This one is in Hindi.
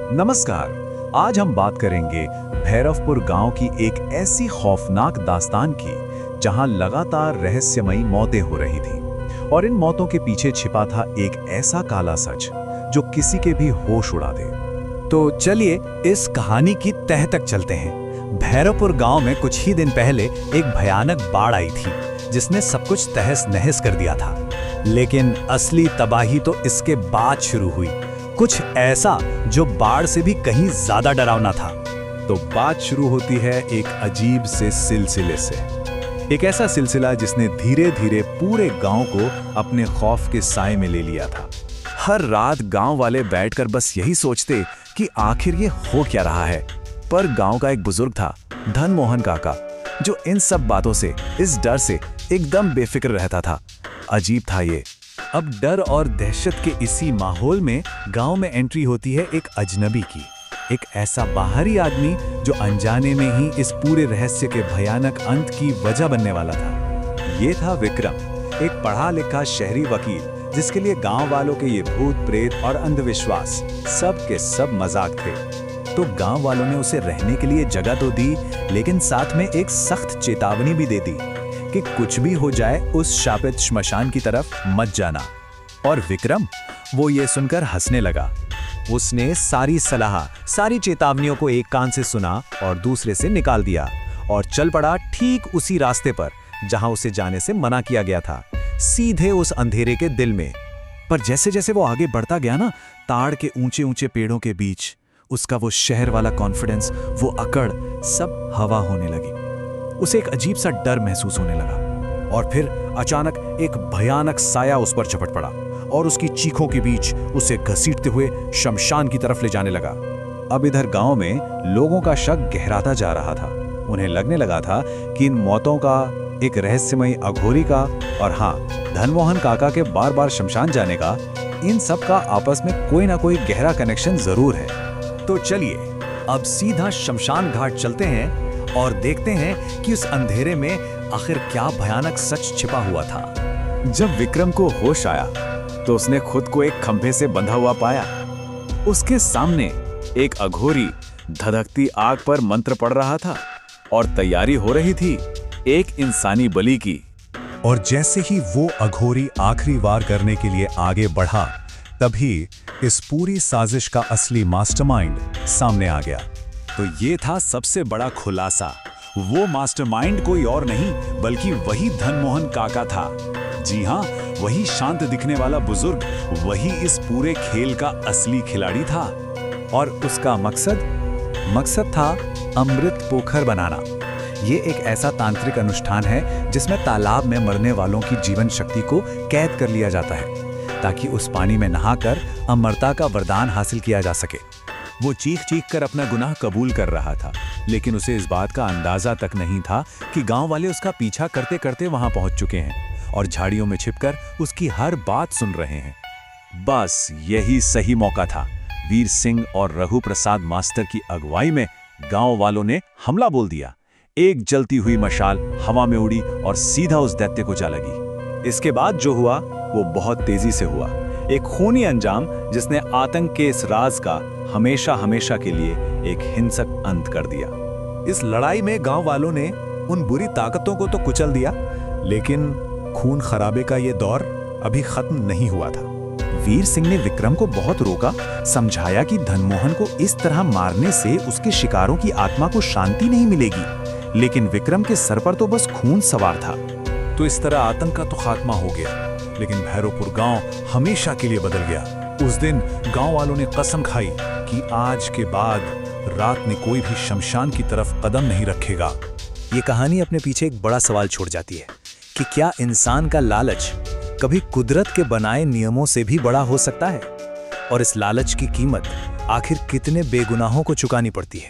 नमस्कार। आज हम बात करेंगे भैरवपुर गांव की एक ऐसी खौफनाक दास्तान की जहां लगातार रहस्यमयी मौतें हो रही थीं और इन मौतों के पीछे छिपा था एक ऐसा काला सच जो किसी के भी होश उड़ा दे। तो चलिए इस कहानी की तह तक चलते हैं। भैरवपुर गांव में कुछ ही दिन पहले एक भयानक बाढ़ आई थी जिसने सब कुछ तहस नहस कर दिया था। लेकिन असली तबाही तो इसके बाद शुरू हुई, कुछ ऐसा जो बाढ़ से भी कहीं ज्यादा डरावना था। तो बात शुरू होती है एक अजीब से सिलसिले से, एक ऐसा सिलसिला जिसने धीरे धीरे पूरे गांव को अपने खौफ के साए में ले लिया था। हर रात गांव वाले बैठकर बस यही सोचते कि आखिर ये हो क्या रहा है। पर गांव का एक बुजुर्ग था, धनमोहन काका, जो इन सब बातों से, इस डर से एकदम बेफिक्र रहता था। अजीब था ये। अब डर और दहशत के इसी माहौल में गांव में एंट्री होती है एक अजनबी की, एक ऐसा बाहरी आदमी जो अनजाने में ही इस पूरे रहस्य के भयानक अंत की वजह बनने वाला था। ये था विक्रम, एक पढ़ा लिखा शहरी वकील जिसके लिए गांव वालों के ये भूत प्रेत और अंधविश्वास सब के सब मजाक थे। तो गांव वालों ने उसे रहने के लिए जगह तो दी, लेकिन साथ में एक सख्त चेतावनी भी दे दी कि कुछ भी हो जाए उस शापित श्मशान की तरफ मत जाना। और विक्रम, वो ये सुनकर हंसने लगा। उसने सारी सलाह, सारी चेतावनियों को एक कान से सुना और दूसरे से निकाल दिया और चल पड़ा ठीक उसी रास्ते पर जहां उसे जाने से मना किया गया था, सीधे उस अंधेरे के दिल में। पर जैसे जैसे वो आगे बढ़ता गया ना, ताड़ के ऊंचे ऊंचे पेड़ों के बीच उसका वो शहर वाला कॉन्फिडेंस, वो अकड़, सब हवा होने लगी। उसे एक अजीब सा डर महसूस होने लगा और फिर अचानक एक भयानक साया उस पर झपट पड़ा और उसकी चीखों के बीच उसे घसीटते हुए शमशान की तरफ ले जाने लगा। अब इधर गांव में लोगों का शक गहराता जा रहा था। उन्हें लगने लगा था कि इन मौतों का, एक रहस्यमयी अघोरी का और हाँ, धनमोहन काका के बार बार शमशान जाने का, इन सब का आपस में कोई ना कोई गहरा कनेक्शन जरूर है। तो चलिए अब सीधा शमशान घाट चलते हैं और देखते हैं कि उस अंधेरे में आखिर क्या भयानक सच छिपा हुआ था। जब विक्रम को होश आया तो उसने खुद को एक खंभे से बंधा हुआ पाया। उसके सामने एक अघोरी धधकती आग पर मंत्र पढ़ रहा था और तैयारी हो रही थी एक इंसानी बलि की। और जैसे ही वो अघोरी आखिरी वार करने के लिए आगे बढ़ा, तभी इस पूरी साजिश का असली मास्टरमाइंड सामने आ गया। तो ये था सबसे बड़ा खुलासा। वो मास्टरमाइंड कोई और नहीं बल्कि वही धनमोहन काका था। जी हाँ, वही शांत दिखने वाला बुजुर्ग, वही इस पूरे खेल का असली खिलाड़ी था। और उसका मकसद था अमृत पोखर बनाना। ये एक ऐसा तांत्रिक अनुष्ठान है जिसमें तालाब में मरने वालों की जीवन शक्ति को कैद कर लिया जाता है ताकि उस पानी में नहाकर अमरता का वरदान हासिल किया जा सके। वो चीख चीख कर अपना गुनाह कबूल कर रहा था, लेकिन उसे इस बात का अंदाजा तक नहीं था कि गांव वाले उसका पीछा करते करते वहां पहुंच चुके हैं और झाड़ियों में छिपकर उसकी हर बात सुन रहे हैं। बस यही सही मौका था। वीर सिंह और रघु प्रसाद मास्टर की अगुवाई में गांव वालों ने हमला बोल दिया। एक जलती हुई मशाल हवा में उड़ी और सीधा उस दैत्य को जा लगी। इसके बाद जो हुआ वो बहुत तेजी से हुआ, एक खूनी अंजाम जिसने आतंक के इस राज का हमेशा हमेशा के लिए एक हिंसक अंत कर दिया। इस लड़ाई में गांव वालों ने उन बुरी ताकतों को तो कुचल दिया, लेकिन खून खराबे का ये दौर अभी खत्म नहीं हुआ था। वीर सिंह ने विक्रम को बहुत रोका, समझाया कि धनमोहन को इस तरह मारने से उसके शिकारों की आत्मा को शांति नहीं मिलेगी, लेकिन विक्रम के सर पर तो बस खून सवार था। तो इस तरह आतंक का तो खात्मा हो गया, लेकिन भैरवपुर गांव हमेशा के लिए बदल गया। उस दिन गांव वालों ने कसम खाई कि आज के बाद रात में कोई भी शमशान की तरफ कदम नहीं रखेगा। ये कहानी अपने पीछे एक बड़ा सवाल छोड़ जाती है कि क्या इंसान का लालच कभी कुदरत के बनाए नियमों से भी बड़ा हो सकता है? और इस लालच की कीमत आखिर कितने बेगुनाहों को चुकानी पड़ती है?